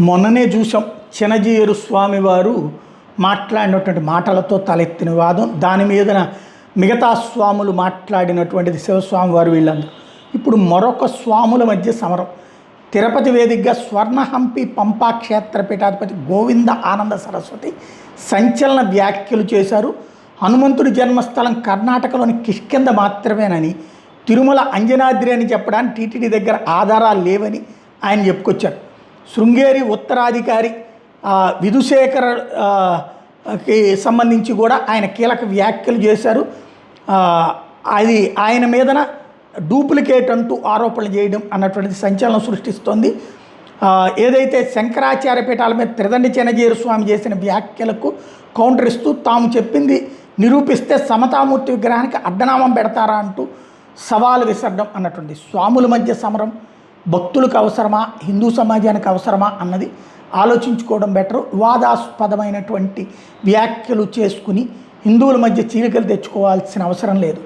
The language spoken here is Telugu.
మొన్ననే చూసాం చినజీయరు స్వామివారు మాట్లాడినటువంటి మాటలతో తలెత్తిన వాదం, దాని మీద మిగతా స్వాములు మాట్లాడినటువంటిది శివస్వామి వారు వీళ్ళందరూ. ఇప్పుడు మరొక స్వాముల మధ్య సమరం. తిరుపతి వేదికగా స్వర్ణహంపి పంపా క్షేత్ర పీఠాధిపతి గోవింద ఆనంద సరస్వతి సంచలన వ్యాఖ్యలు చేశారు. హనుమంతుడి జన్మస్థలం కర్ణాటకలోని కిష్కింద మాత్రమేనని, తిరుమల అంజనాద్రి అని చెప్పడానికి టీటీడీ దగ్గర ఆధారాలు లేవని ఆయన చెప్పుకొచ్చారు. శృంగేరి ఉత్తరాధికారి విధుశేఖర్కి సంబంధించి కూడా ఆయన కీలక వ్యాఖ్యలు చేశారు. అది ఆయన మీదన డూప్లికేట్ అంటూ ఆరోపణలు చేయడం అన్నటువంటిది సంచలనం సృష్టిస్తోంది. ఏదైతే శంకరాచార్య పీఠాల మీద త్రిదండి చినజీయరు స్వామి చేసిన వ్యాఖ్యలకు కౌంటర్ ఇస్తూ తాము చెప్పింది నిరూపిస్తే సమతామూర్తి విగ్రహానికి అడ్డనామం పెడతారా అంటూ సవాలు విసరడం అన్నటువంటి స్వాముల మధ్య సమరం భక్తులకు అవసరమా, హిందూ సమాజానికి అవసరమా అన్నది ఆలోచించుకోవడం బెటరు. వివాదాస్పదమైనటువంటి వ్యాఖ్యలు చేసుకుని హిందువుల మధ్య చీలికలు తెచ్చుకోవాల్సిన అవసరం లేదు.